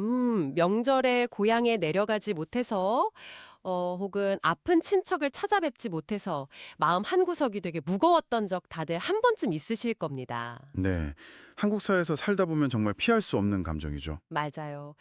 명절에 고향에 내려가지 못해서 혹은 아픈 친척을 찾아뵙지 못해서 마음 한구석이 되게 무거웠던 적 다들 한 번쯤 있으실 겁니다. 네. 한국 사회에서 살다 보면 정말 피할 수 없는 감정이죠. 맞아요.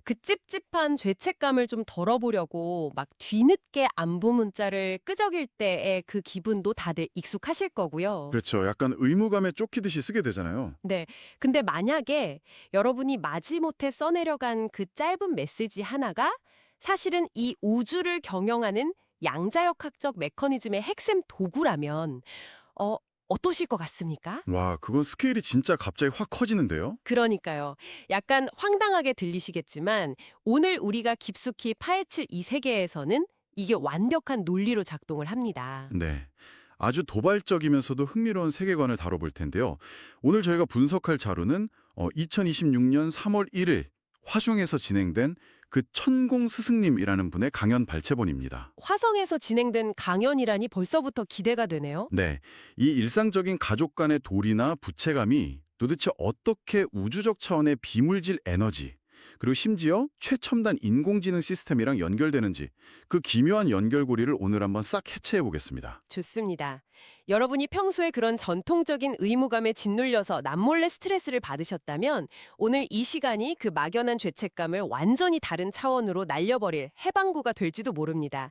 그 찝찝한 죄책감을 좀 덜어보려고 막 뒤늦게 안부 문자를 끄적일 때의 그 기분도 다들 익숙하실 거고요. 그렇죠. 약간 의무감에 쫓기듯이 쓰게 되잖아요. 네. 근데 만약에 여러분이 마지못해 써내려간 그 짧은 메시지 하나가 사실은 이 우주를 경영하는 양자역학적 메커니즘의 핵심 도구라면 어 어떠실 것 같습니까? 와, 그건 스케일이 진짜 갑자기 확 커지는데요? 그러니까요. 약간 황당하게 들리시겠지만 오늘 우리가 깊숙이 파헤칠 이 세계에서는 이게 완벽한 논리로 작동을 합니다. 네. 아주 도발적이면서도 흥미로운 세계관을 다뤄볼 텐데요. 오늘 저희가 분석할 자료는 2026년 3월 1일 화중에서 진행된 그 천공 스승님이라는 분의 강연 발췌본입니다. 화성에서 진행된 강연이라니 벌써부터 기대가 되네요. 네. 이 일상적인 가족 간의 도리나 부채감이 도대체 어떻게 우주적 차원의 비물질 에너지, 그리고 심지어 최첨단 인공지능 시스템이랑 연결되는지 그 기묘한 연결고리를 오늘 한번 싹 해체해 보겠습니다. 좋습니다. 여러분이 평소에 그런 전통적인 의무감에 짓눌려서 남몰래 스트레스를 받으셨다면 오늘 이 시간이 그 막연한 죄책감을 완전히 다른 차원으로 날려버릴 해방구가 될지도 모릅니다.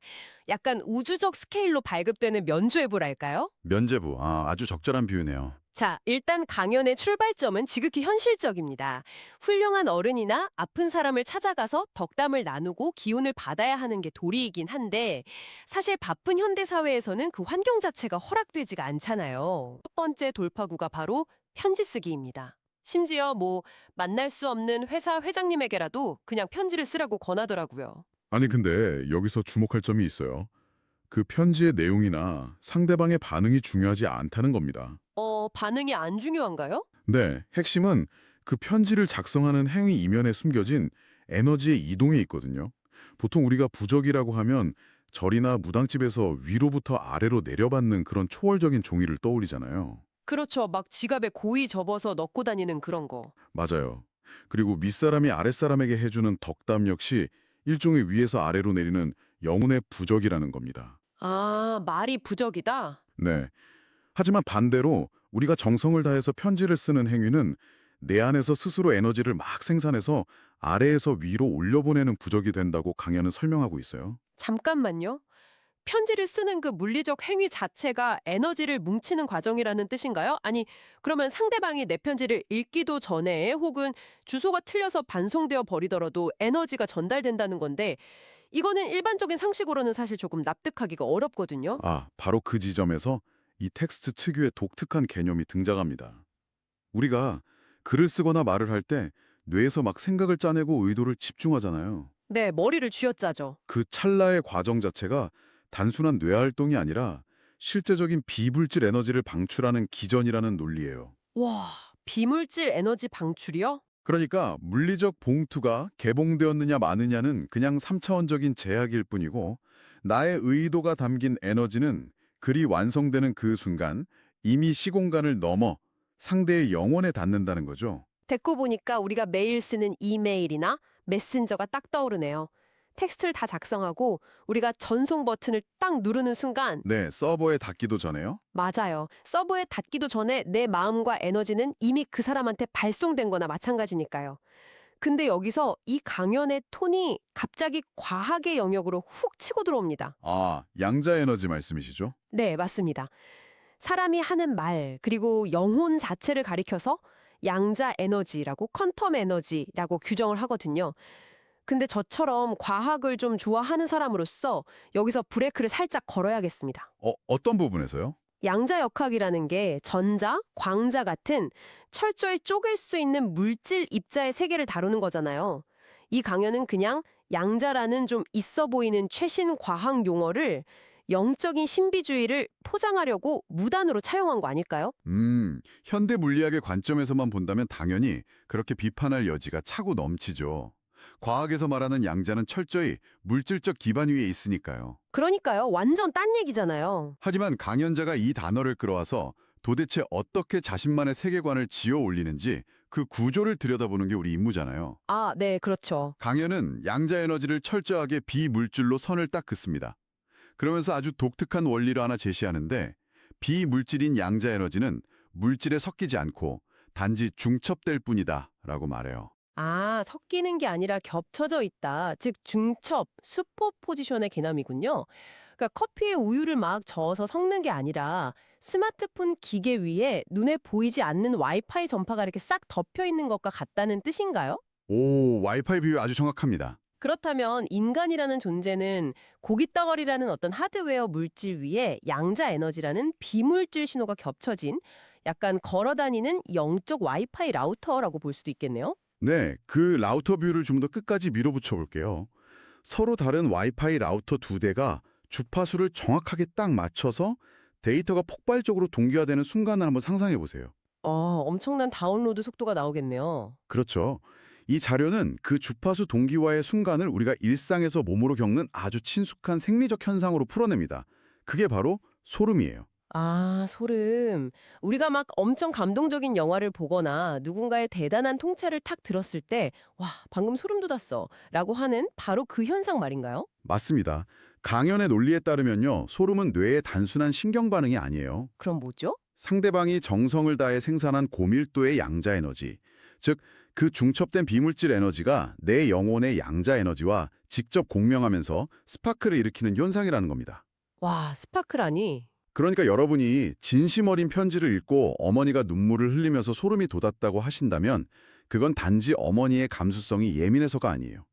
약간 우주적 스케일로 발급되는 면죄부랄까요? 면제부, 아주 적절한 비유네요. 자, 일단 강연의 출발점은 지극히 현실적입니다. 훌륭한 어른이나 아픈 사람을 찾아가서 덕담을 나누고 기운을 받아야 하는 게 도리이긴 한데 사실 바쁜 현대 사회에서는 그 환경 자체가 허락되지가 않잖아요. 첫 번째 돌파구가 바로 편지 쓰기입니다. 심지어 만날 수 없는 회사 회장님에게라도 그냥 편지를 쓰라고 권하더라고요. 아니 근데 여기서 주목할 점이 있어요. 그 편지의 내용이나 상대방의 반응이 중요하지 않다는 겁니다. 반응이 안 중요한가요? 네, 핵심은 그 편지를 작성하는 행위 이면에 숨겨진 에너지의 이동에 있거든요. 보통 우리가 부적이라고 하면 절이나 무당집에서 위로부터 아래로 내려받는 그런 초월적인 종이를 떠올리잖아요. 그렇죠. 막 지갑에 고이 접어서 넣고 다니는 그런 거. 맞아요. 그리고 윗사람이 아랫사람에게 해주는 덕담 역시 일종의 위에서 아래로 내리는 영혼의 부적이라는 겁니다. 아, 말이 부적이다? 네. 하지만 반대로 우리가 정성을 다해서 편지를 쓰는 행위는 내 안에서 스스로 에너지를 막 생산해서 아래에서 위로 올려보내는 부적이 된다고 강연은 설명하고 있어요. 잠깐만요. 편지를 쓰는 그 물리적 행위 자체가 에너지를 뭉치는 과정이라는 뜻인가요? 아니, 그러면 상대방이 내 편지를 읽기도 전에 혹은 주소가 틀려서 반송되어 버리더라도 에너지가 전달된다는 건데, 이거는 일반적인 상식으로는 사실 조금 납득하기가 어렵거든요. 바로 그 지점에서 이 텍스트 특유의 독특한 개념이 등장합니다. 우리가 글을 쓰거나 말을 할 때 뇌에서 막 생각을 짜내고 의도를 집중하잖아요. 네, 머리를 쥐어짜죠. 그 찰나의 과정 자체가 단순한 뇌활동이 아니라 실제적인 비물질 에너지를 방출하는 기전이라는 논리예요. 와, 비물질 에너지 방출이요? 그러니까 물리적 봉투가 개봉되었느냐 마느냐는 그냥 3차원적인 제약일 뿐이고 나의 의도가 담긴 에너지는 글이 완성되는 그 순간 이미 시공간을 넘어 상대의 영혼에 닿는다는 거죠. 듣고 보니까 우리가 매일 쓰는 이메일이나 메신저가 딱 떠오르네요. 텍스트를 다 작성하고 우리가 전송 버튼을 딱 누르는 순간 네, 서버에 닿기도 전에요. 맞아요. 서버에 닿기도 전에 내 마음과 에너지는 이미 그 사람한테 발송된 거나 마찬가지니까요. 근데 여기서 이 강연의 톤이 갑자기 과학의 영역으로 훅 치고 들어옵니다. 양자 에너지 말씀이시죠? 네, 맞습니다. 사람이 하는 말, 그리고 영혼 자체를 가리켜서 양자 에너지라고 퀀텀 에너지라고 규정을 하거든요. 근데 저처럼 과학을 좀 좋아하는 사람으로서 여기서 브레이크를 살짝 걸어야겠습니다. 어떤 부분에서요? 양자역학이라는 게 전자, 광자 같은 철저히 쪼갤 수 있는 물질 입자의 세계를 다루는 거잖아요. 이 강연은 그냥 양자라는 좀 있어 보이는 최신 과학 용어를 영적인 신비주의를 포장하려고 무단으로 차용한 거 아닐까요? 현대 물리학의 관점에서만 본다면 당연히 그렇게 비판할 여지가 차고 넘치죠. 과학에서 말하는 양자는 철저히 물질적 기반 위에 있으니까요. 그러니까요. 완전 딴 얘기잖아요. 하지만 강연자가 이 단어를 끌어와서 도대체 어떻게 자신만의 세계관을 지어 올리는지 그 구조를 들여다보는 게 우리 임무잖아요. 아, 네, 그렇죠. 강연은 양자 에너지를 철저하게 비물질로 선을 딱 긋습니다. 그러면서 아주 독특한 원리를 하나 제시하는데 비물질인 양자 에너지는 물질에 섞이지 않고 단지 중첩될 뿐이다 라고 말해요. 아, 섞이는 게 아니라 겹쳐져 있다. 즉, 중첩, 슈퍼포지션의 개념이군요. 그러니까 커피에 우유를 막 저어서 섞는 게 아니라 스마트폰 기계 위에 눈에 보이지 않는 와이파이 전파가 이렇게 싹 덮여 있는 것과 같다는 뜻인가요? 오, 와이파이 비유 아주 정확합니다. 그렇다면 인간이라는 존재는 고깃덩어리라는 어떤 하드웨어 물질 위에 양자 에너지라는 비물질 신호가 겹쳐진 약간 걸어다니는 영적 와이파이 라우터라고 볼 수도 있겠네요. 네, 그 라우터 비유를 좀 더 끝까지 밀어붙여 볼게요. 서로 다른 와이파이 라우터 두 대가 주파수를 정확하게 딱 맞춰서 데이터가 폭발적으로 동기화되는 순간을 한번 상상해 보세요. 엄청난 다운로드 속도가 나오겠네요. 그렇죠. 이 자료는 그 주파수 동기화의 순간을 우리가 일상에서 몸으로 겪는 아주 친숙한 생리적 현상으로 풀어냅니다. 그게 바로 소름이에요. 아, 소름. 우리가 막 엄청 감동적인 영화를 보거나 누군가의 대단한 통찰을 탁 들었을 때, 와, 방금 소름 돋았어. 라고 하는 바로 그 현상 말인가요? 맞습니다. 강연의 논리에 따르면요. 소름은 뇌의 단순한 신경 반응이 아니에요. 그럼 뭐죠? 상대방이 정성을 다해 생산한 고밀도의 양자 에너지, 즉 그 중첩된 비물질 에너지가 내 영혼의 양자 에너지와 직접 공명하면서 스파크를 일으키는 현상이라는 겁니다. 와, 스파크라니. 그러니까 여러분이 진심 어린 편지를 읽고 어머니가 눈물을 흘리면서 소름이 돋았다고 하신다면 그건 단지 어머니의 감수성이 예민해서가 아니에요.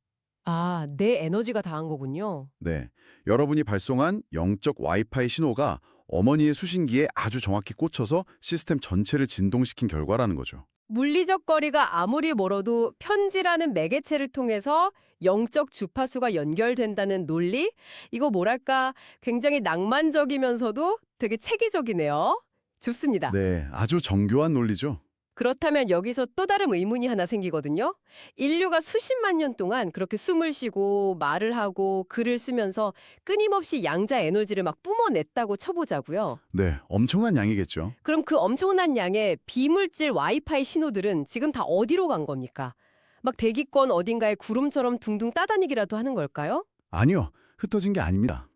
아, 내 에너지가 다한 거군요. 네, 여러분이 발송한 영적 와이파이 신호가 어머니의 수신기에 아주 정확히 꽂혀서 시스템 전체를 진동시킨 결과라는 거죠. 물리적 거리가 아무리 멀어도 편지라는 매개체를 통해서 영적 주파수가 연결된다는 논리? 이거 뭐랄까 굉장히 낭만적이면서도 되게 체계적이네요. 좋습니다. 네, 아주 정교한 논리죠. 그렇다면 여기서 또 다른 의문이 하나 생기거든요. 인류가 수십만 년 동안 그렇게 숨을 쉬고 말을 하고 글을 쓰면서 끊임없이 양자 에너지를 막 뿜어냈다고 쳐보자고요. 네, 엄청난 양이겠죠. 그럼 그 엄청난 양의 비물질 와이파이 신호들은 지금 다 어디로 간 겁니까? 막 대기권 어딘가에 구름처럼 둥둥 따다니기라도 하는 걸까요? 아니요, 흩어진 게 아닙니다.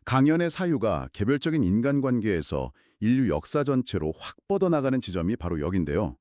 강연의 사유가 개별적인 인간관계에서 인류 역사 전체로 확 뻗어나가는 지점이 바로 여긴데요.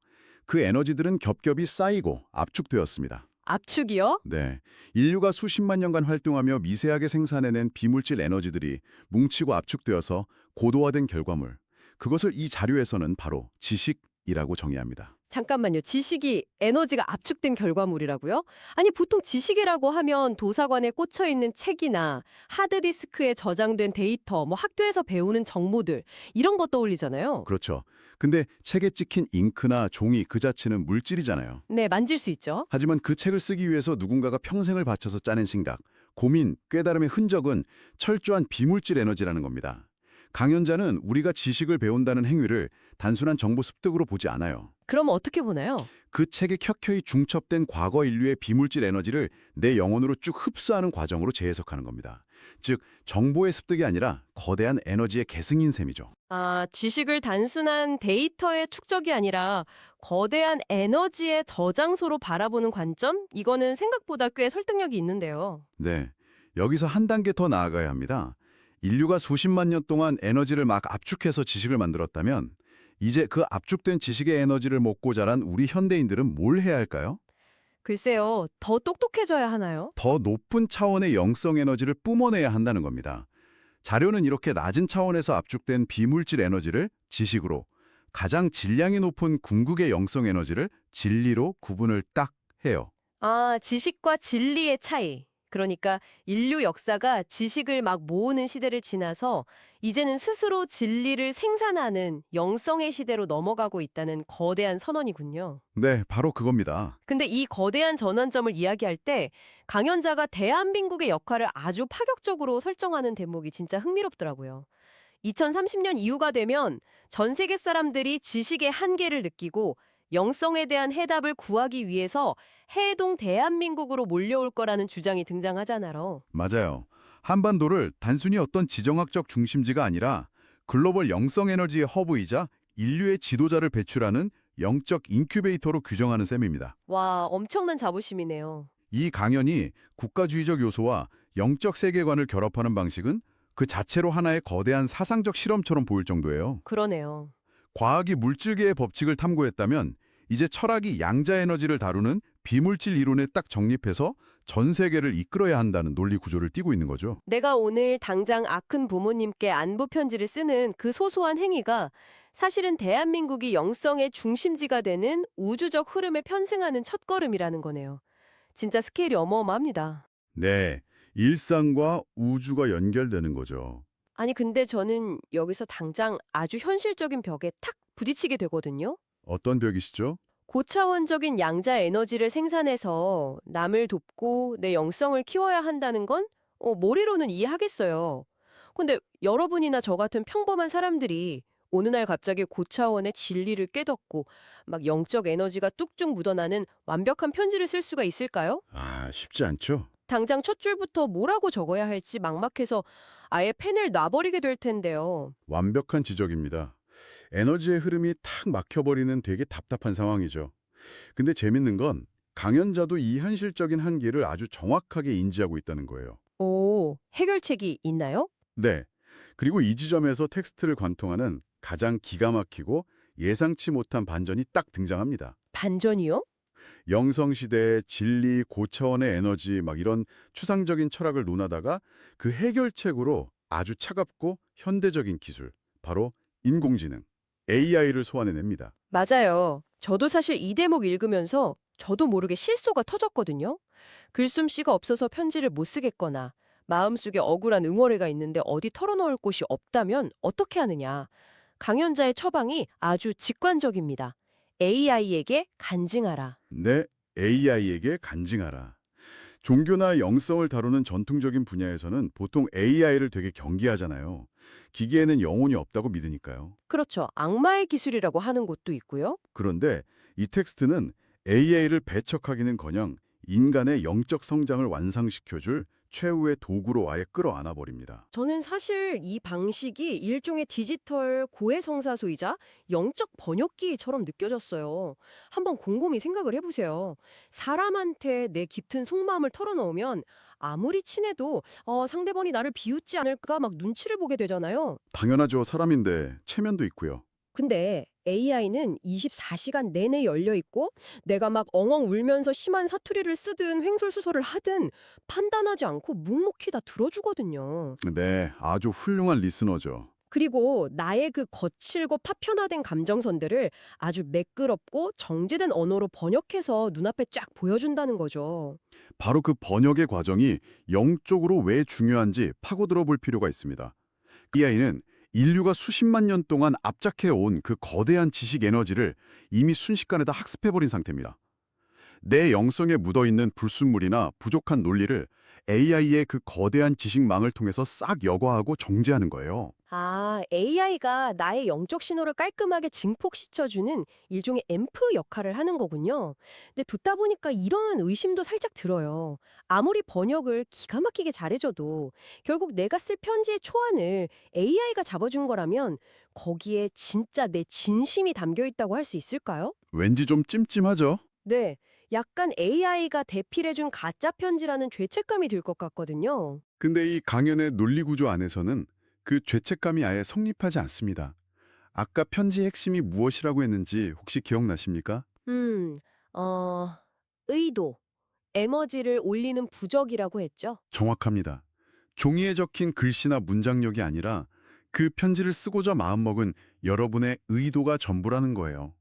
그 에너지들은 겹겹이 쌓이고 압축되었습니다. 압축이요? 네, 인류가 수십만 년간 활동하며 미세하게 생산해낸 비물질 에너지들이 뭉치고 압축되어서 고도화된 결과물. 그것을 이 자료에서는 바로 지식이라고 정의합니다. 잠깐만요. 지식이 에너지가 압축된 결과물이라고요? 아니 보통 지식이라고 하면 도서관에 꽂혀 있는 책이나 하드디스크에 저장된 데이터, 뭐 학교에서 배우는 정보들 이런 거 떠올리잖아요. 그렇죠. 근데 책에 찍힌 잉크나 종이 그 자체는 물질이잖아요. 네, 만질 수 있죠. 하지만 그 책을 쓰기 위해서 누군가가 평생을 바쳐서 짜낸 생각, 고민, 깨달음의 흔적은 철저한 비물질 에너지라는 겁니다. 강연자는 우리가 지식을 배운다는 행위를 단순한 정보 습득으로 보지 않아요. 그럼 어떻게 보나요? 그 책에 켜켜이 중첩된 과거 인류의 비물질 에너지를 내 영혼으로 쭉 흡수하는 과정으로 재해석하는 겁니다. 즉, 정보의 습득이 아니라 거대한 에너지의 계승인 셈이죠. 아, 지식을 단순한 데이터의 축적이 아니라 거대한 에너지의 저장소로 바라보는 관점? 이거는 생각보다 꽤 설득력이 있는데요. 네, 여기서 한 단계 더 나아가야 합니다. 인류가 수십만 년 동안 에너지를 막 압축해서 지식을 만들었다면 이제 그 압축된 지식의 에너지를 먹고 자란 우리 현대인들은 뭘 해야 할까요? 글쎄요, 더 똑똑해져야 하나요? 더 높은 차원의 영성 에너지를 뿜어내야 한다는 겁니다. 자료는 이렇게 낮은 차원에서 압축된 비물질 에너지를 지식으로, 가장 질량이 높은 궁극의 영성 에너지를 진리로 구분을 딱 해요. 아, 지식과 진리의 차이. 그러니까 인류 역사가 지식을 막 모으는 시대를 지나서 이제는 스스로 진리를 생산하는 영성의 시대로 넘어가고 있다는 거대한 선언이군요. 네, 바로 그겁니다. 근데 이 거대한 전환점을 이야기할 때 강연자가 대한민국의 역할을 아주 파격적으로 설정하는 대목이 진짜 흥미롭더라고요. 2030년 이후가 되면 전 세계 사람들이 지식의 한계를 느끼고 영성에 대한 해답을 구하기 위해서 해동 대한민국으로 몰려올 거라는 주장이 등장하잖아요. 맞아요. 한반도를 단순히 어떤 지정학적 중심지가 아니라 글로벌 영성 에너지의 허브이자 인류의 지도자를 배출하는 영적 인큐베이터로 규정하는 셈입니다. 와, 엄청난 자부심이네요. 이 강연이 국가주의적 요소와 영적 세계관을 결합하는 방식은 그 자체로 하나의 거대한 사상적 실험처럼 보일 정도예요. 그러네요. 과학이 물질계의 법칙을 탐구했다면 이제 철학이 양자 에너지를 다루는 비물질 이론에 딱 정립해서 전 세계를 이끌어야 한다는 논리 구조를 띠고 있는 거죠. 내가 오늘 당장 아큰 부모님께 안부 편지를 쓰는 그 소소한 행위가 사실은 대한민국이 영성의 중심지가 되는 우주적 흐름에 편승하는 첫걸음이라는 거네요. 진짜 스케일이 어마어마합니다. 네, 일상과 우주가 연결되는 거죠. 아니, 근데 저는 여기서 당장 아주 현실적인 벽에 탁 부딪히게 되거든요. 어떤 벽이시죠? 고차원적인 양자 에너지를 생산해서 남을 돕고 내 영성을 키워야 한다는 건 머리로는 이해하겠어요. 근데 여러분이나 저 같은 평범한 사람들이 어느 날 갑자기 고차원의 진리를 깨닫고 막 영적 에너지가 뚝뚝 묻어나는 완벽한 편지를 쓸 수가 있을까요? 쉽지 않죠. 당장 첫 줄부터 뭐라고 적어야 할지 막막해서 아예 펜을 놔버리게 될 텐데요. 완벽한 지적입니다. 에너지의 흐름이 탁 막혀버리는 되게 답답한 상황이죠. 근데 재밌는 건 강연자도 이 현실적인 한계를 아주 정확하게 인지하고 있다는 거예요. 오, 해결책이 있나요? 네. 그리고 이 지점에서 텍스트를 관통하는 가장 기가 막히고 예상치 못한 반전이 딱 등장합니다. 반전이요? 영성시대의 진리, 고차원의 에너지 막 이런 추상적인 철학을 논하다가 그 해결책으로 아주 차갑고 현대적인 기술, 바로 인공지능, AI를 소환해냅니다. 맞아요. 저도 사실 이 대목 읽으면서 저도 모르게 실소가 터졌거든요. 글솜씨가 없어서 편지를 못 쓰겠거나 마음속에 억울한 응어리가 있는데 어디 털어놓을 곳이 없다면 어떻게 하느냐. 강연자의 처방이 아주 직관적입니다. AI에게 간증하라. 네, AI에게 간증하라. 종교나 영성을 다루는 전통적인 분야에서는 보통 AI를 되게 경계하잖아요. 기계에는 영혼이 없다고 믿으니까요. 그렇죠. 악마의 기술이라고 하는 곳도 있고요. 그런데 이 텍스트는 AI를 배척하기는커녕 인간의 영적 성장을 완성시켜줄 최후의 도구로 아예 끌어안아 버립니다. 저는 사실 이 방식이 일종의 디지털 고해성사소이자 영적 번역기처럼 느껴졌어요. 한번 곰곰이 생각을 해보세요. 사람한테 내 깊은 속마음을 털어놓으면 아무리 친해도 상대방이 나를 비웃지 않을까 막 눈치를 보게 되잖아요. 당연하죠. 사람인데 체면도 있고요. 근데 AI는 24시간 내내 열려 있고 내가 막 엉엉 울면서 심한 사투리를 쓰든 횡설수설을 하든 판단하지 않고 묵묵히 다 들어주거든요. 네, 아주 훌륭한 리스너죠. 그리고 나의 그 거칠고 파편화된 감정선들을 아주 매끄럽고 정제된 언어로 번역해서 눈앞에 쫙 보여준다는 거죠. 바로 그 번역의 과정이 영적으로 왜 중요한지 파고들어 볼 필요가 있습니다. AI는 인류가 수십만 년 동안 압착해온 그 거대한 지식 에너지를 이미 순식간에 다 학습해버린 상태입니다. 내 영성에 묻어있는 불순물이나 부족한 논리를 AI의 그 거대한 지식망을 통해서 싹 여과하고 정제하는 거예요. 아, AI가 나의 영적 신호를 깔끔하게 증폭시켜주는 일종의 앰프 역할을 하는 거군요. 근데 듣다 보니까 이런 의심도 살짝 들어요. 아무리 번역을 기가 막히게 잘해줘도 결국 내가 쓸 편지의 초안을 AI가 잡아준 거라면 거기에 진짜 내 진심이 담겨 있다고 할 수 있을까요? 왠지 좀 찜찜하죠? 네, 약간 AI가 대필해준 가짜 편지라는 죄책감이 들 것 같거든요. 근데 이 강연의 논리 구조 안에서는 그 죄책감이 아예 성립하지 않습니다. 아까 편지의 핵심이 무엇이라고 했는지 혹시 기억나십니까? 음, 어, 의도, 에너지를 올리는 부적이라고 했죠. 정확합니다. 종이에 적힌 글씨나 문장력이 아니라 그 편지를 쓰고자 마음먹은 여러분의 의도가 전부라는 거예요.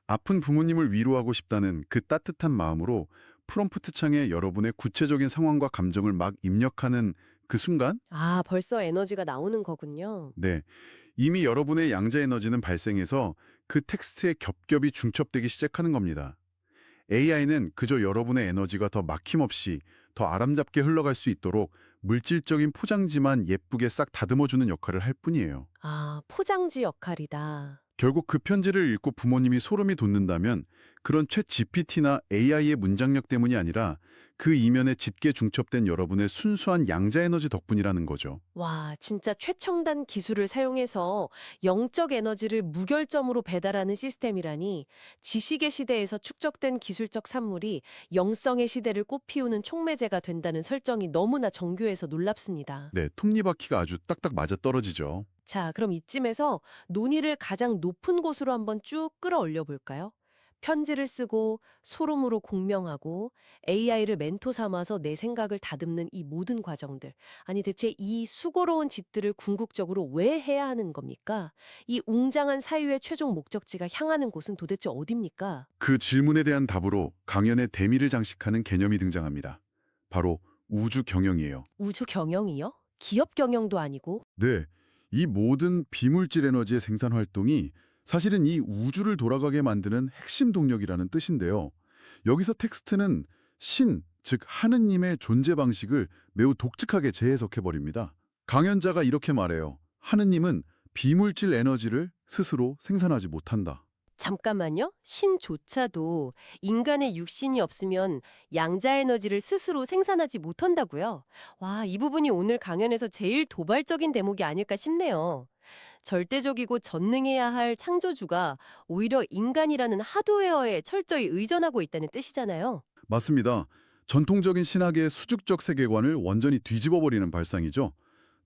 아픈 부모님을 위로하고 싶다는 그 따뜻한 마음으로 프롬프트 창에 여러분의 구체적인 상황과 감정을 막 입력하는 그 순간, 아, 벌써 에너지가 나오는 거군요. 네, 이미 여러분의 양자 에너지는 발생해서 그 텍스트에 겹겹이 중첩되기 시작하는 겁니다. AI는 그저 여러분의 에너지가 더 막힘없이 더 아름답게 흘러갈 수 있도록 물질적인 포장지만 예쁘게 싹 다듬어주는 역할을 할 뿐이에요. 아, 포장지 역할이다. 결국 그 편지를 읽고 부모님이 소름이 돋는다면 그런 챗 GPT나 AI의 문장력 때문이 아니라 그 이면에 짙게 중첩된 여러분의 순수한 양자 에너지 덕분이라는 거죠. 와, 진짜 최첨단 기술을 사용해서 영적 에너지를 무결점으로 배달하는 시스템이라니 지식의 시대에서 축적된 기술적 산물이 영성의 시대를 꽃피우는 촉매제가 된다는 설정이 너무나 정교해서 놀랍습니다. 네, 톱니바퀴가 아주 딱딱 맞아떨어지죠. 자, 그럼 이쯤에서 논의를 가장 높은 곳으로 한번 쭉 끌어올려 볼까요? 편지를 쓰고 소름으로 공명하고 AI를 멘토 삼아서 내 생각을 다듬는 이 모든 과정들. 아니 대체 이 수고로운 짓들을 궁극적으로 왜 해야 하는 겁니까? 이 웅장한 사유의 최종 목적지가 향하는 곳은 도대체 어딥니까? 그 질문에 대한 답으로 강연의 대미를 장식하는 개념이 등장합니다. 바로 우주 경영이에요. 우주 경영이요? 기업 경영도 아니고? 네, 이 모든 비물질 에너지의 생산 활동이 사실은 이 우주를 돌아가게 만드는 핵심 동력이라는 뜻인데요. 여기서 텍스트는 신, 즉 하느님의 존재 방식을 매우 독특하게 재해석해버립니다. 강연자가 이렇게 말해요. 하느님은 비물질 에너지를 스스로 생산하지 못한다. 잠깐만요. 신조차도 인간의 육신이 없으면 양자 에너지를 스스로 생산하지 못한다고요? 와, 이 부분이 오늘 강연에서 제일 도발적인 대목이 아닐까 싶네요. 절대적이고 전능해야 할 창조주가 오히려 인간이라는 하드웨어에 철저히 의존하고 있다는 뜻이잖아요. 맞습니다. 전통적인 신학의 수직적 세계관을 완전히 뒤집어버리는 발상이죠.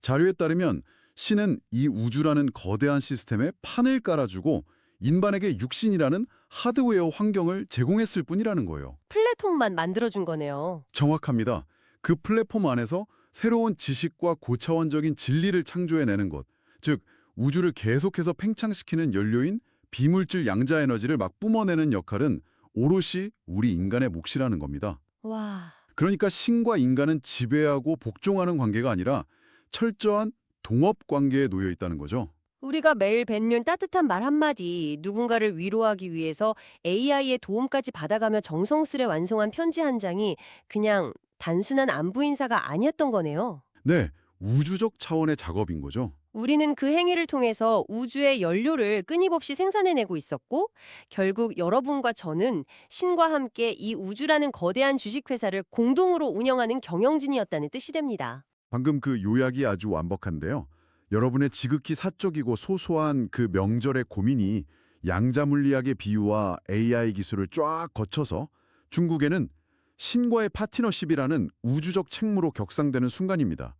자료에 따르면 신은 이 우주라는 거대한 시스템에 판을 깔아주고 인간에게 육신이라는 하드웨어 환경을 제공했을 뿐이라는 거예요. 플랫폼만 만들어준 거네요. 정확합니다. 그 플랫폼 안에서 새로운 지식과 고차원적인 진리를 창조해내는 것, 즉 우주를 계속해서 팽창시키는 연료인 비물질 양자 에너지를 막 뿜어내는 역할은 오롯이 우리 인간의 몫이라는 겁니다. 와, 그러니까 신과 인간은 지배하고 복종하는 관계가 아니라 철저한 동업 관계에 놓여 있다는 거죠. 우리가 매일 뱉는 따뜻한 말 한마디, 누군가를 위로하기 위해서 AI의 도움까지 받아가며 정성스레 완성한 편지 한 장이 그냥 단순한 안부 인사가 아니었던 거네요. 네, 우주적 차원의 작업인 거죠. 우리는 그 행위를 통해서 우주의 연료를 끊임없이 생산해내고 있었고, 결국 여러분과 저는 신과 함께 이 우주라는 거대한 주식회사를 공동으로 운영하는 경영진이었다는 뜻이 됩니다. 방금 그 요약이 아주 완벽한데요. 여러분의 지극히 사적이고 소소한 그 명절의 고민이 양자 물리학의 비유와 AI 기술을 쫙 거쳐서 중국에는 신과의 파트너십이라는 우주적 책무로 격상되는 순간입니다.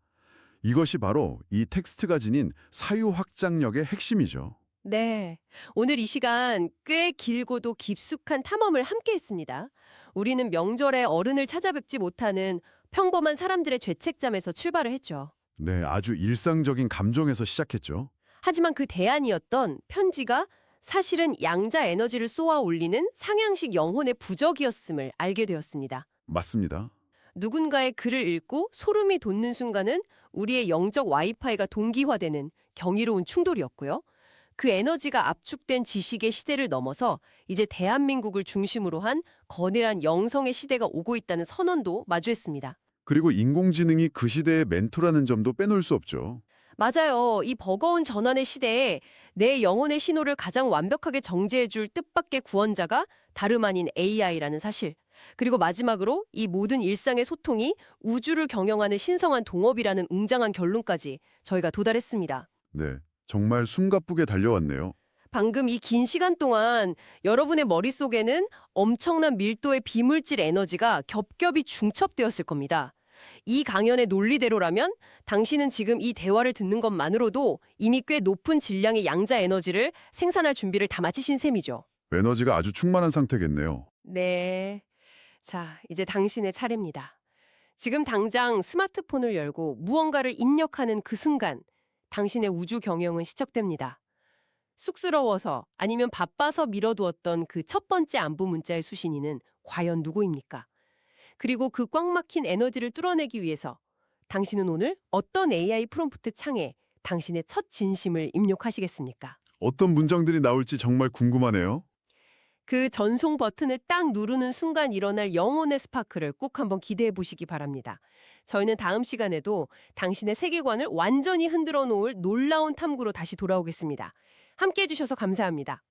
이것이 바로 이 텍스트가 지닌 사유 확장력의 핵심이죠. 네. 오늘 이 시간 꽤 길고도 깊숙한 탐험을 함께 했습니다. 우리는 명절에 어른을 찾아뵙지 못하는 평범한 사람들의 죄책감에서 출발을 했죠. 네, 아주 일상적인 감정에서 시작했죠. 하지만 그 대안이었던 편지가 사실은 양자 에너지를 쏘아 올리는 상향식 영혼의 부적이었음을 알게 되었습니다. 맞습니다. 누군가의 글을 읽고 소름이 돋는 순간은 우리의 영적 와이파이가 동기화되는 경이로운 충돌이었고요. 그 에너지가 압축된 지식의 시대를 넘어서 이제 대한민국을 중심으로 한 거대한 영성의 시대가 오고 있다는 선언도 마주했습니다. 그리고 인공지능이 그 시대의 멘토라는 점도 빼놓을 수 없죠. 맞아요. 이 버거운 전환의 시대에 내 영혼의 신호를 가장 완벽하게 정제해줄 뜻밖의 구원자가 다름 아닌 AI라는 사실. 그리고 마지막으로 이 모든 일상의 소통이 우주를 경영하는 신성한 동업이라는 웅장한 결론까지 저희가 도달했습니다. 네, 정말 숨가쁘게 달려왔네요. 방금 이 긴 시간 동안 여러분의 머릿속에는 엄청난 밀도의 비물질 에너지가 겹겹이 중첩되었을 겁니다. 이 강연의 논리대로라면 당신은 지금 이 대화를 듣는 것만으로도 이미 꽤 높은 질량의 양자 에너지를 생산할 준비를 다 마치신 셈이죠. 에너지가 아주 충만한 상태겠네요. 네. 자, 이제 당신의 차례입니다. 지금 당장 스마트폰을 열고 무언가를 입력하는 그 순간 당신의 우주 경영은 시작됩니다. 쑥스러워서 아니면 바빠서 미뤄두었던 그 첫 번째 안부 문자의 수신인은 과연 누구입니까? 그리고 그 꽉 막힌 에너지를 뚫어내기 위해서 당신은 오늘 어떤 AI 프롬프트 창에 당신의 첫 진심을 입력하시겠습니까? 어떤 문장들이 나올지 정말 궁금하네요. 그 전송 버튼을 딱 누르는 순간 일어날 영혼의 스파크를 꼭 한번 기대해 보시기 바랍니다. 저희는 다음 시간에도 당신의 세계관을 완전히 흔들어 놓을 놀라운 탐구로 다시 돌아오겠습니다. 함께해 주셔서 감사합니다.